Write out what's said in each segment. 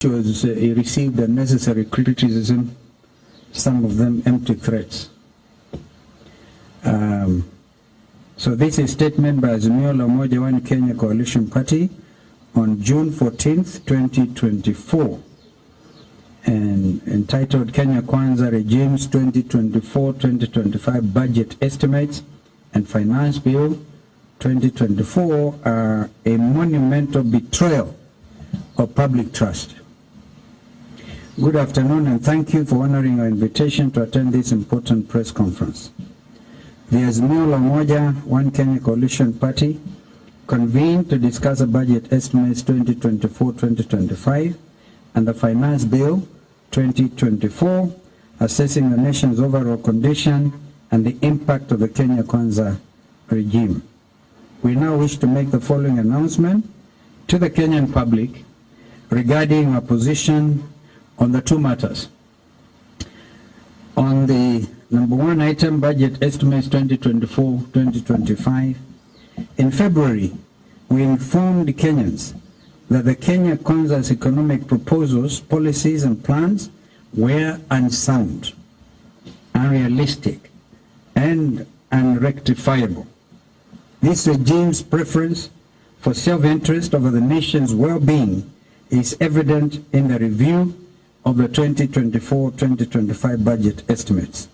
He received unnecessary criticism, some of them empty threats. So this is a statement by Azimio la Umoja One Kenya Coalition Party on June 14th, 2024, and entitled Kenya Kwanza Regimes 2024-2025 Budget Estimates and Finance Bill 2024 are a monumental betrayal of public trust. Good afternoon, and thank you for honoring our invitation to attend this important press conference. The Azimio la Umoja One Kenya Coalition Party convened to discuss the budget estimates 2024-2025 and the Finance Bill 2024, assessing the nation's overall condition and the impact of the Kenya Kwanza regime. We now wish to make the following announcement to the Kenyan public regarding our position on the two matters. On the number one item, budget estimates 2024-2025, in February, we informed Kenyans that the Kenya Kwanza's economic proposals, policies and plans were unsound, unrealistic, and unrectifiable. This regime's preference for self-interest over the nation's well-being is evident in the review of the 2024-2025 budget estimates.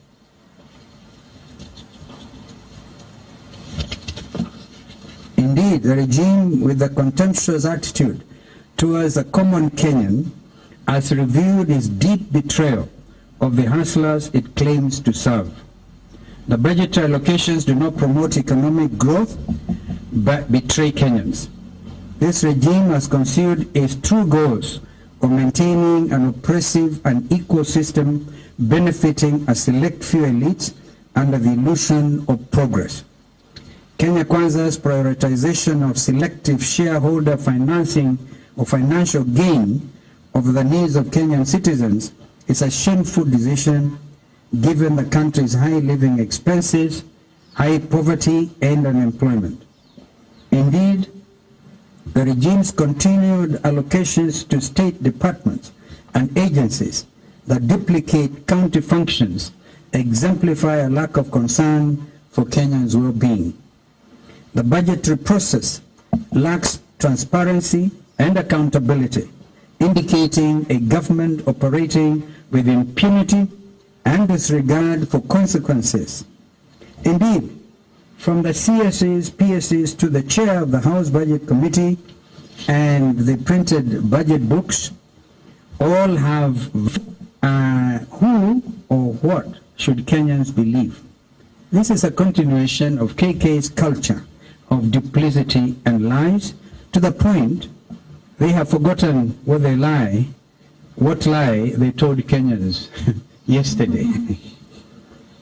Indeed, the regime, with a contemptuous attitude towards the common Kenyan, has revealed its deep betrayal of the hustlers it claims to serve. The budgetary allocations do not promote economic growth, but betray Kenyans. This regime has concealed its true goals of maintaining an oppressive and equal system benefiting a select few elites under the illusion of progress. Kenya Kwanza's prioritization of selective shareholder financing or financial gain over the needs of Kenyan citizens is a shameful decision given the country's high living expenses, high poverty and unemployment. Indeed, the regime's continued allocations to state departments and agencies that duplicate county functions exemplify a lack of concern for Kenyans' well-being. The budgetary process lacks transparency and accountability, indicating a government operating with impunity and disregard for consequences. Indeed, from the CSs, PSs to the chair of the House Budget Committee and the printed budget books, all have who or what should Kenyans believe. This is a continuation of KK's culture of duplicity and lies, to the point they have forgotten what lie they told Kenyans yesterday.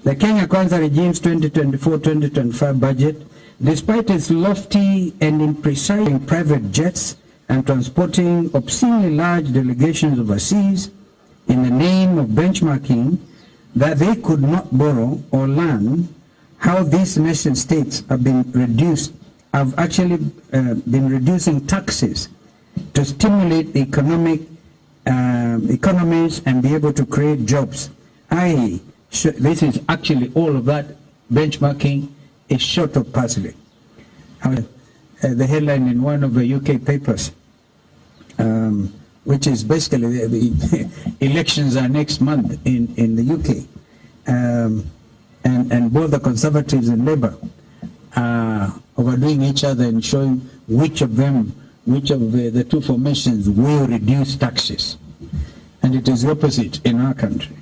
The Kenya Kwanza regime's 2024-2025 budget, despite its lofty and imprecise private jets and transporting obscenely large delegations overseas in the name of benchmarking that they could not borrow or learn how these nation states have actually been reducing taxes to stimulate the economies and be able to create jobs. This is actually all of that benchmarking is short of puzzling. The headline in one of the UK papers, which is basically the elections are next month in the UK, and both the Conservatives and Labour are overdoing each other and showing which of the two formations will reduce taxes. And it is the opposite in our country.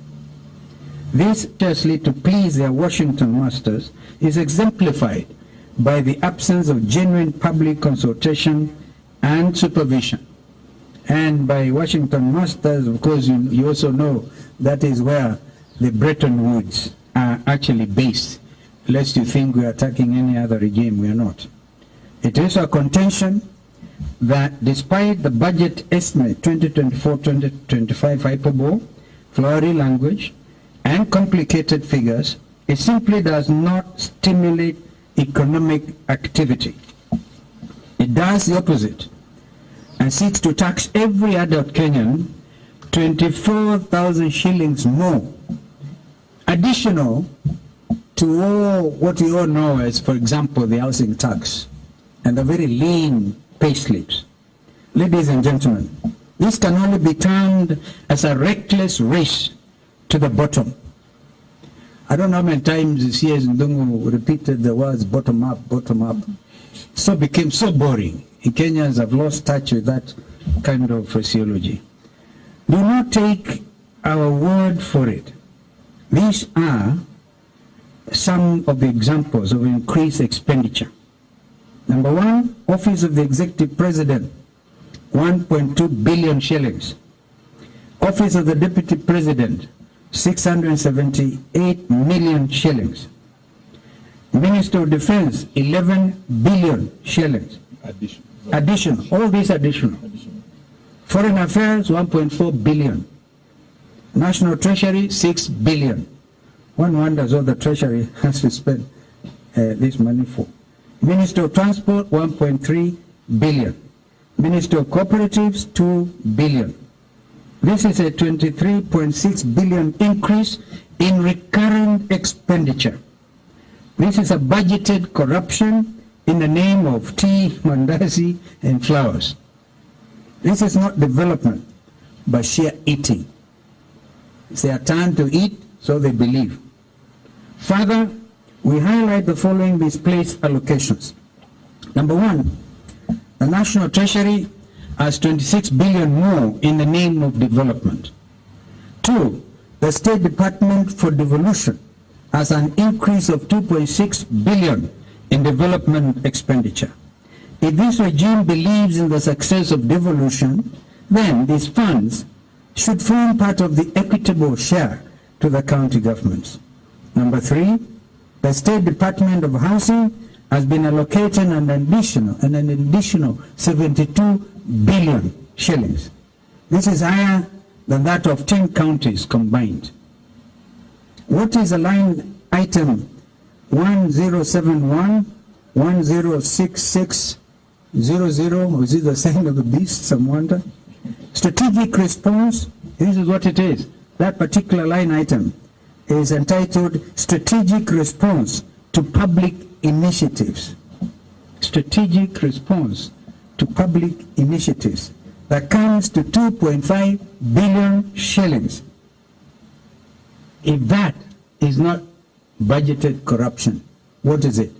This, justly to please their Washington masters, is exemplified by the absence of genuine public consultation and supervision. And by Washington masters, of course, you also know that is where the Bretton Woods are actually based. Lest you think we are attacking any other regime, we are not. It is our contention that despite the budget estimate 2024-2025 hyperbole, flowery language, and complicated figures, it simply does not stimulate economic activity. It does the opposite. and seeks to tax every adult Kenyan 24,000 shillings more, additional to all what we all know as, for example, the housing tax and the very lean pay slips. Ladies and gentlemen, this can only be termed as a reckless race to the bottom. I don't know how many times CS Ndungu repeated the words bottom up, bottom up. So became so boring. Kenyans have lost touch with that kind of phraseology. Do not take our word for it. These are some of the examples of increased expenditure. Number one, Office of the Executive President, 1.2 billion shillings. Office of the Deputy President, 678 million shillings. Minister of Defense, 11 billion shillings. Additional. All these additional. Foreign Affairs, 1.4 billion. National Treasury, 6 billion. One wonders what the Treasury has to spend this money for. Minister of Transport, 1.3 billion. Minister of Cooperatives, 2 billion. This is a 23.6 billion increase in recurrent expenditure. This is a budgeted corruption in the name of tea, mandazi, and flowers. This is not development, but sheer eating. It's their time to eat, so they believe. Further, we highlight the following misplaced allocations. Number one, the National Treasury has 26 billion more in the name of development. Two, the State Department for Devolution has an increase of 2.6 billion in development expenditure. If this regime believes in the success of devolution, then these funds should form part of the equitable share to the county governments. Number three, the State Department of Housing has been allocated an additional 72 billion shillings. This is higher than that of 10 counties combined. What is the line item 1071 1066 00? Is it the sign of the beast? Some wonder. Strategic response. This is what it is. That particular line item is entitled Strategic Response to Public Initiatives. Strategic response to public initiatives. That comes to 2.5 billion shillings. If that is not budgeted corruption, what is it?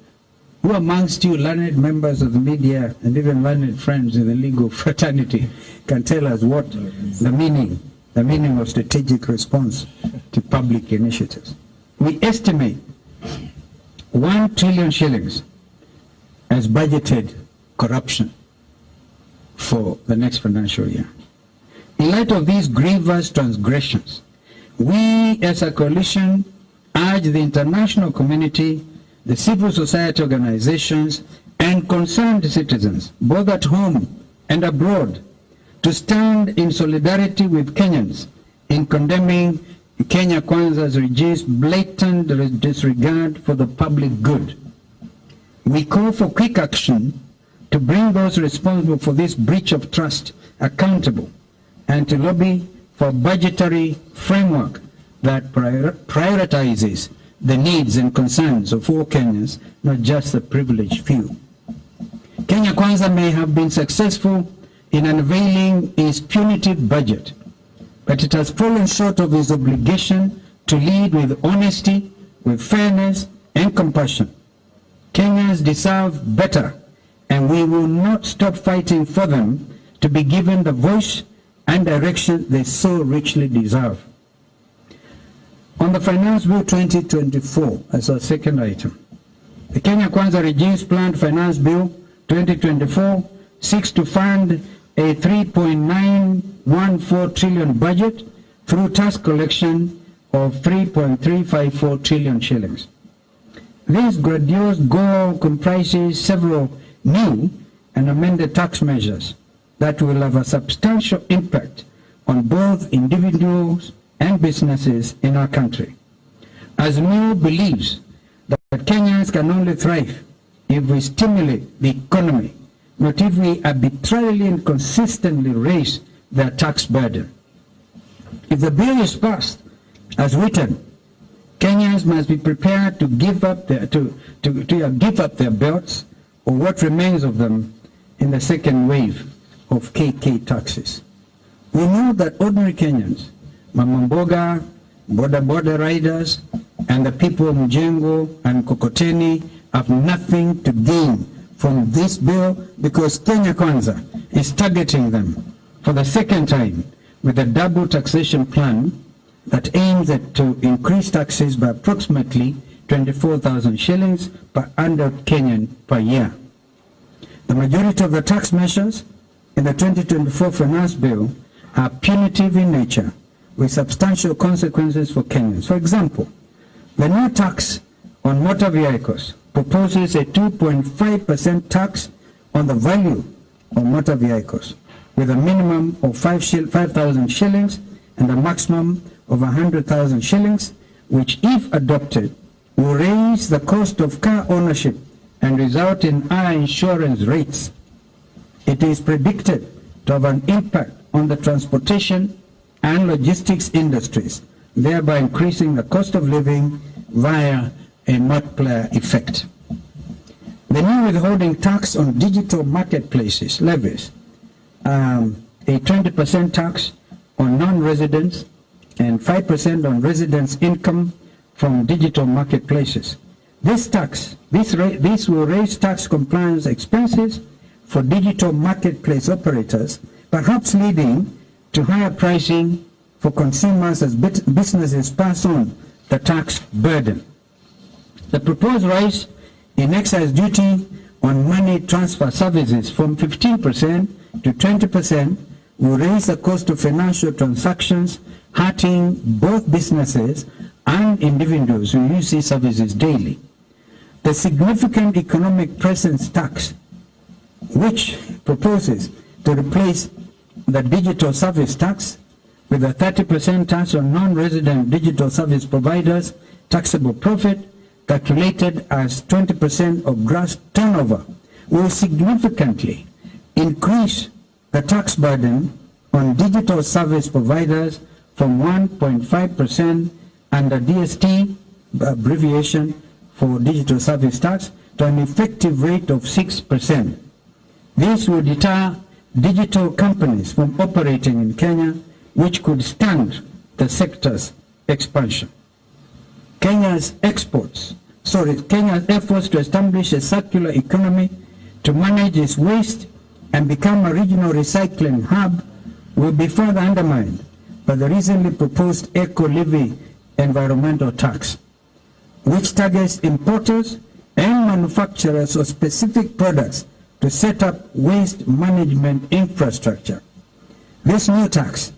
Who amongst you learned members of the media and even learned friends in the legal fraternity can tell us what the meaning of strategic response to public initiatives? We estimate 1 trillion shillings as budgeted corruption for the next financial year. In light of these grievous transgressions, we as a coalition urge the international community, the civil society organizations, and concerned citizens, both at home and abroad, to stand in solidarity with Kenyans in condemning Kenya Kwanza's regime's blatant disregard for the public good. We call for quick action to bring those responsible for this breach of trust accountable, and to lobby for a budgetary framework that prioritizes the needs and concerns of all Kenyans, not just the privileged few. Kenya Kwanza may have been successful in unveiling its punitive budget, but it has fallen short of its obligation to lead with honesty, with fairness and compassion. Kenyans deserve better, and we will not stop fighting for them to be given the voice and direction they so richly deserve. On the Finance Bill 2024, as our second item, the Kenya Kwanza regime's planned Finance Bill 2024 seeks to fund a 3.914 trillion budget through tax collection of 3.354 trillion shillings. This grandiose goal comprises several new and amended tax measures that will have a substantial impact on both individuals and businesses in our country. Azimio believes that Kenyans can only thrive if we stimulate the economy not if we arbitrarily and consistently raise their tax burden. If the bill is passed as written, Kenyans must be prepared to give up their belts, or what remains of them, in the second wave of KK taxes. We know that ordinary Kenyans, Mama Mboga, border riders, and the people of Mjengo and Kokoteni have nothing to gain from this bill, because Kenya Kwanza is targeting them for the second time with a double taxation plan that aims to increase taxes by approximately 24,000 shillings per 100 Kenyan per year. The majority of the tax measures in the 2024 finance bill are punitive in nature, with substantial consequences for Kenyans. For example, the new tax on motor vehicles proposes a 2.5% tax on the value of motor vehicles, with a minimum of 5,000 shillings and a maximum of 100,000 shillings, which, if adopted, will raise the cost of car ownership and result in higher insurance rates. It is predicted to have an impact on the transportation and logistics industries, thereby increasing the cost of living via a multiplier effect. The new withholding tax on digital marketplaces levies a 20% tax on non-residents and 5% on residents' income from digital marketplaces. This will raise tax compliance expenses for digital marketplace operators, perhaps leading to higher pricing for consumers as businesses pass on the tax burden. The proposed rise in excise duty on money transfer services from 15% to 20% will raise the cost of financial transactions, hurting both businesses and individuals who use these services daily. The significant economic presence tax, which proposes to replace the digital service tax with a 30% tax on non-resident digital service providers' taxable profit, calculated as 20% of gross turnover, will significantly increase the tax burden on digital service providers from 1.5% under DST, abbreviation for digital service tax, to an effective rate of 6%. This will deter digital companies from operating in Kenya, which could stunt the sector's expansion. Kenya's efforts to establish a circular economy to manage its waste and become a regional recycling hub will be further undermined by the recently proposed eco-levy environmental tax, which targets importers and manufacturers of specific products to set up waste management infrastructure. This new tax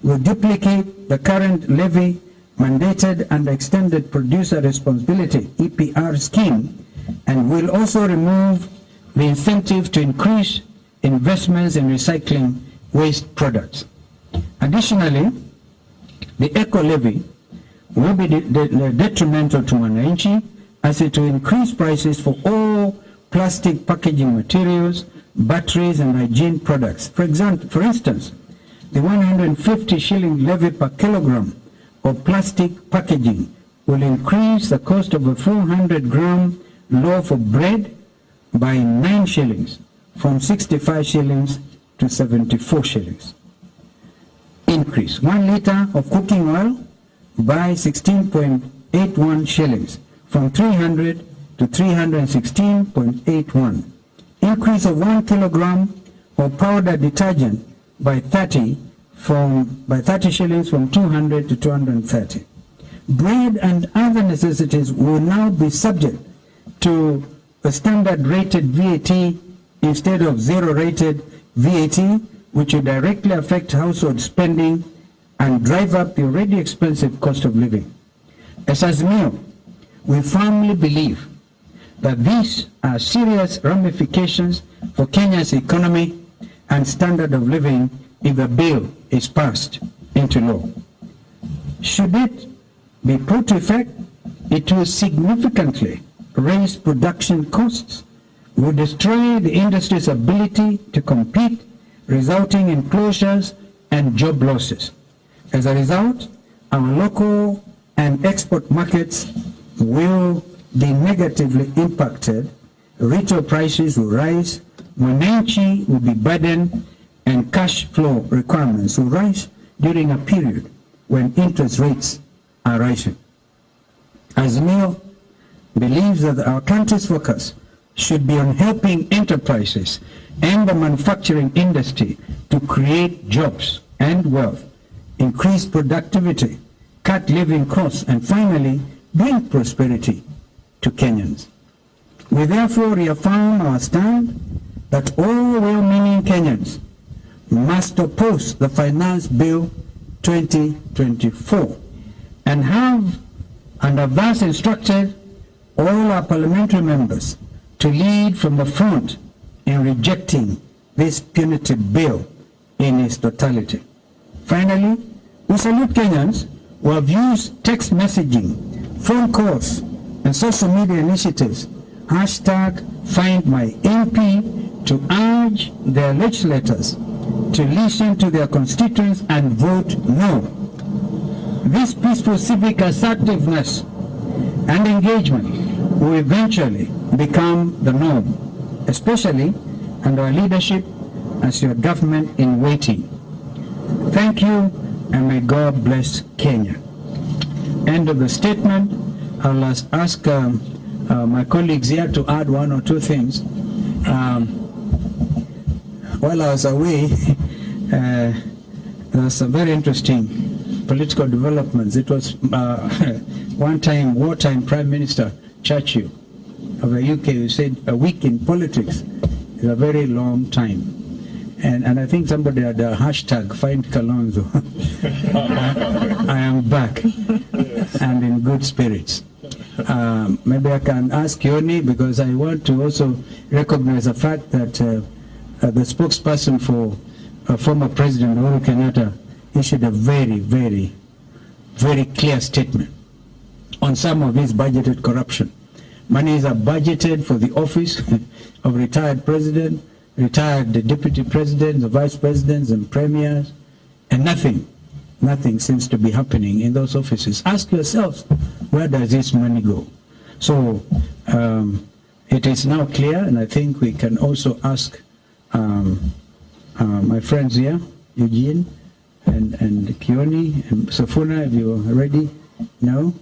will duplicate the current levy mandated under Extended Producer Responsibility (EPR) scheme, and will also remove the incentive to increase investments in recycling waste products. Additionally, the eco-levy will be detrimental to wananchi, as it will increase prices for all plastic packaging materials, batteries, and hygiene products. For instance, the 150 shilling levy per kilogram of plastic packaging will increase the cost of a 400-gram loaf of bread by 9 shillings, from 65 shillings to 74 shillings. Increase 1 liter of cooking oil by 16.81 shillings, from 300 to 316.81. Increase of 1 kilogram of powder detergent by 30 shillings, from 200 to 230. Bread and other necessities will now be subject to a standard rated VAT instead of zero rated VAT, which will directly affect household spending and drive up the already expensive cost of living. As Azimio, we firmly believe that these are serious ramifications for Kenya's economy and standard of living if the bill is passed into law. Should it be put to effect, it will significantly raise production costs would destroy the industry's ability to compete, resulting in closures and job losses. As a result, our local and export markets will be negatively impacted, retail prices will rise, wananchi will be burdened, and cash flow requirements will rise during a period when interest rates are rising. Azimio believes that our country's focus should be on helping enterprises and the manufacturing industry to create jobs and wealth, increase productivity, cut living costs, and finally bring prosperity to Kenyans. We therefore reaffirm our stand that all well-meaning Kenyans must oppose the Finance Bill 2024 and have thus instructed all our parliamentary members to lead from the front in rejecting this punitive bill in its totality. Finally, we salute Kenyans who have used text messaging, phone calls, and social media initiatives, #FindMyMP, to urge their legislators to listen to their constituents and vote no. This peaceful civic assertiveness and engagement will eventually become the norm, especially under our leadership as your government in waiting. Thank you, and may God bless Kenya. End of the statement. I'll ask my colleagues here to add one or two things. While I was away, there were some very interesting political developments. It was one time, wartime Prime Minister Churchill of the UK who said a week in politics is a very long time. And I think somebody had a hashtag, find Kalonzo. I am back and in good spirits. Maybe I can ask Yoni, because I want to also recognize the fact that the spokesperson for former President Uhuru Kenyatta issued a very, very, very clear statement on some of his budgeted corruption. Monies are budgeted for the office of retired president, retired deputy presidents, the vice presidents and premiers, and nothing seems to be happening in those offices. Ask yourselves, where does this money go? So it is now clear, and I think we can also ask my friends here, Eugene and Kioni and Safuna, if you are ready. No?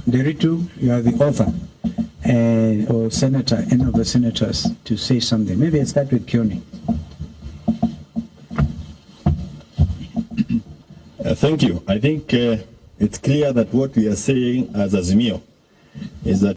Deritu, you are the author, or senator, any of the senators, to say something. Maybe I start with Kioni. Thank you. I think it's clear that what we are saying as Azimio is that